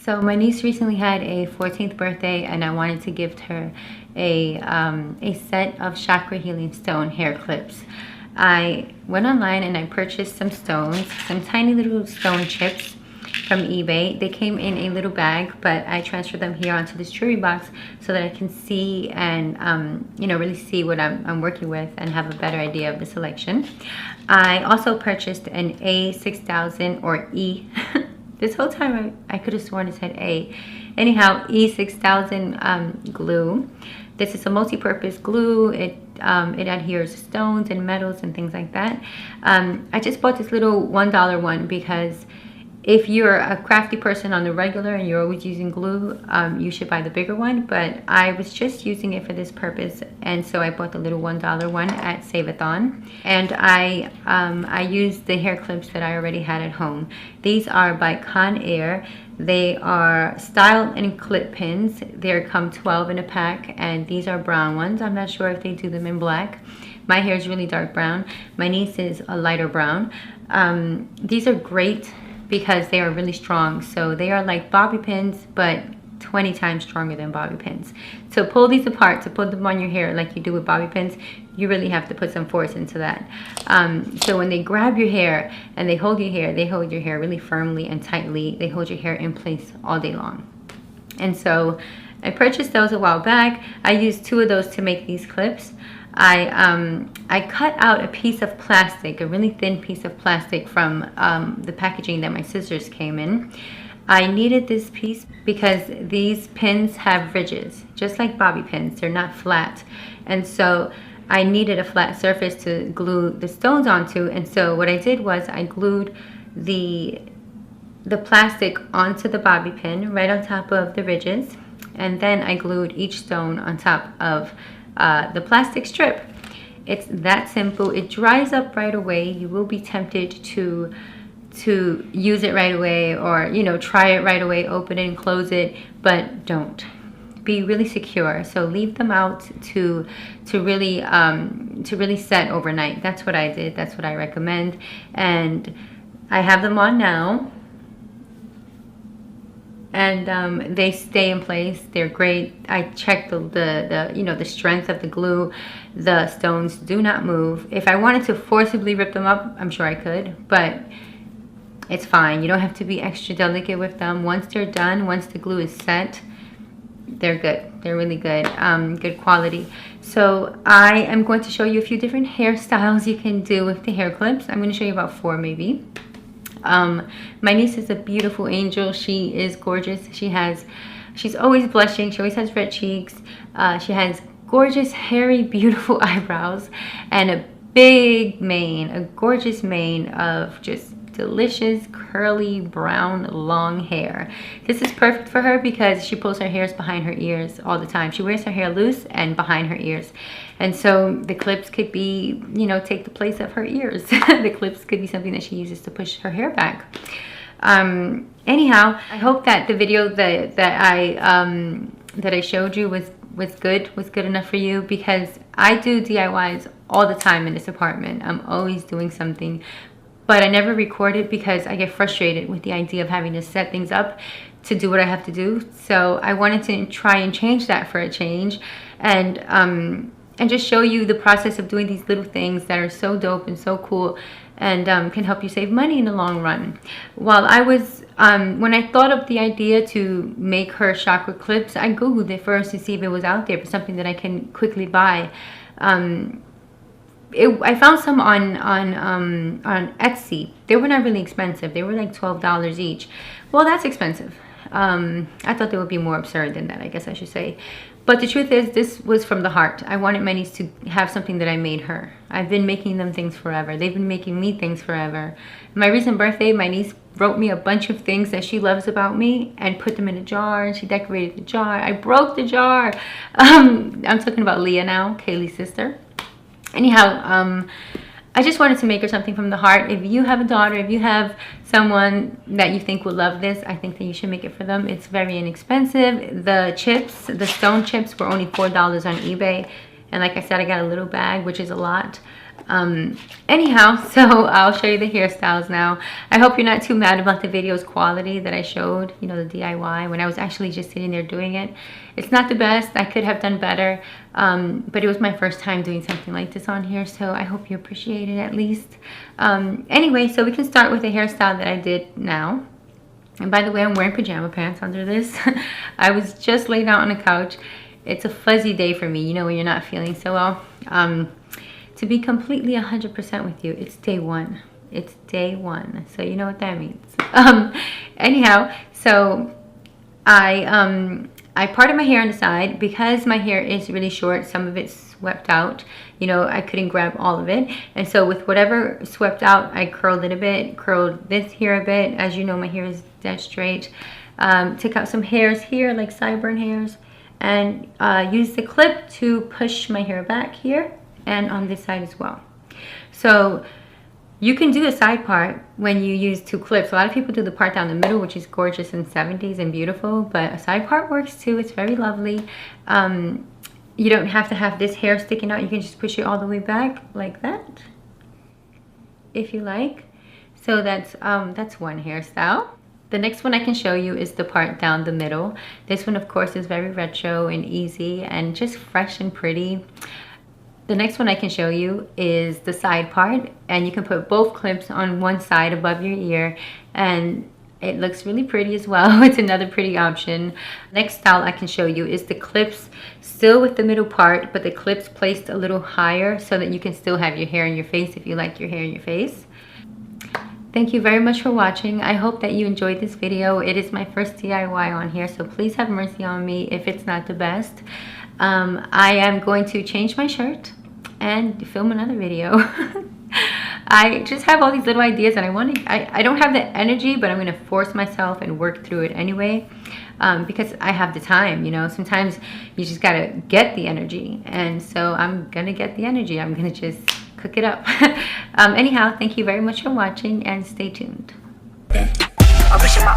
So my niece recently had a 14th birthday, and I wanted to gift her a set of chakra healing stone hair clips. I went online and I purchased some stones, some tiny little stone chips from eBay. They came in a little bag, but I transferred them here onto this jewelry box so that I can see and you know, really see what I'm working with and have a better idea of the selection. I also purchased an A6000 or E. This whole time I could have sworn it said A. Anyhow, E6000 glue. This is a multi-purpose glue. It adheres to stones and metals and things like that. I just bought this little $1 one because if you're a crafty person on the regular and you're always using glue, you should buy the bigger one. But I was just using it for this purpose, and so I bought the little $1 one at Save-A-Thon. And I used the hair clips that I already had at home. These are by haiir. They are style and clip pins. There come 12 in a pack, and these are brown ones. I'm not sure if they do them in black. My hair is really dark brown. My niece is a lighter brown. These are great because they are really strong. So they are like bobby pins, but 20 times stronger than bobby pins. To pull these apart, to put them on your hair like you do with bobby pins, you really have to put some force into that. So when they grab your hair and they hold your hair, they hold your hair really firmly and tightly. They hold your hair in place all day long. And so I purchased those a while back. I used 2 of those to make these clips. I cut out a piece of plastic, a really thin piece of plastic from the packaging that my scissors came in. I needed this piece because these pins have ridges, just like bobby pins. They're not flat. And so I needed a flat surface to glue the stones onto. And so what I did was I glued the plastic onto the bobby pin right on top of the ridges. And then I glued each stone on top of the plastic strip. It's that simple. It dries up right away. You will be tempted to use it right away, or you know, try it right away, open it and close it, but don't. Be really secure. So leave them out to really set overnight. That's what I did. That's what I recommend. And I have them on now, and they stay in place. They're great. I checked the you know, the strength of the glue. The stones do not move. If I wanted to forcibly rip them up, I'm sure I could, but it's fine. You don't have to be extra delicate with them. Once they're done, once the glue is set, they're good. They're really good, good quality. So I am going to show you a few different hairstyles you can do with the hair clips. I'm going to show you about 4 maybe. My niece is a beautiful angel. She is gorgeous. She's always blushing. She always has red cheeks. She has gorgeous, hairy, beautiful eyebrows and a big mane, a gorgeous mane of just delicious, curly, brown, long hair. This is perfect for her because she pulls her hairs behind her ears all the time. She wears her hair loose and behind her ears. And so the clips could be, you know, take the place of her ears. The clips could be something that she uses to push her hair back. Anyhow, I hope that the video that I showed you was good enough for you, because I do DIYs all the time in this apartment. I'm always doing something, but I never record it because I get frustrated with the idea of having to set things up to do what I have to do. So I wanted to try and change that for a change, and just show you the process of doing these little things that are so dope and so cool, and can help you save money in the long run. While I was, when I thought of the idea to make her chakra clips, I Googled it first to see if it was out there for something that I can quickly buy. I found some on Etsy. They were not really expensive. They were like $12 each. Well, that's expensive. I thought they would be more absurd than that, I guess I should say. But the truth is, this was from the heart. I wanted my niece to have something that I made her. I've been making them things forever. They've been making me things forever. My recent birthday, my niece wrote me a bunch of things that she loves about me and put them in a jar, and she decorated the jar. I broke the jar. I'm talking about Leah now, Kaylee's sister. Anyhow, I just wanted to make her something from the heart. If you have a daughter, if you have someone that you think would love this, I think that you should make it for them. It's very inexpensive. The chips, the stone chips, were only $4 on eBay. And like I said, I got a little bag, which is a lot. Anyhow, so I'll show you the hairstyles now. I hope you're not too mad about the video's quality that I showed, you know, the DIY, when I was actually just sitting there doing it. It's not the best. I could have done better, but it was my first time doing something like this on here, so I hope you appreciate it at least. Anyway, so we can start with the hairstyle that I did now. And by the way, I'm wearing pajama pants under this. I was just laid out on a couch. It's a fuzzy day for me, you know, when you're not feeling so well. To be completely 100% with you, it's day one. It's day one, so you know what that means. Anyhow, so I parted my hair on the side because my hair is really short. Some of it's swept out. You know, I couldn't grab all of it, and so with whatever swept out, I curled it a bit, curled this here a bit. As you know, my hair is dead straight. Took out some hairs here, like sideburn hairs, and used the clip to push my hair back here and on this side as well. So you can do a side part when you use two clips. A lot of people do the part down the middle, which is gorgeous and 70s and beautiful, but a side part works too. It's very lovely. You don't have to have this hair sticking out. You can just push it all the way back like that, if you like. So that's one hairstyle. The next one I can show you is the part down the middle. This one, of course, is very retro and easy and just fresh and pretty. The next one I can show you is the side part, and you can put both clips on one side above your ear, and it looks really pretty as well. It's another pretty option. Next style I can show you is the clips still with the middle part, but the clips placed a little higher so that you can still have your hair in your face if you like your hair in your face. Thank you very much for watching. I hope that you enjoyed this video. It is my first DIY on here, so please have mercy on me if it's not the best. I am going to change my shirt and film another video. I just have all these little ideas, and I don't have the energy, but I'm going to force myself and work through it anyway, because I have the time. You know, sometimes you just got to get the energy, and so I'm going to get the energy. I'm going to just cook it up. Anyhow, thank you very much for watching, and stay tuned. I'm reaching my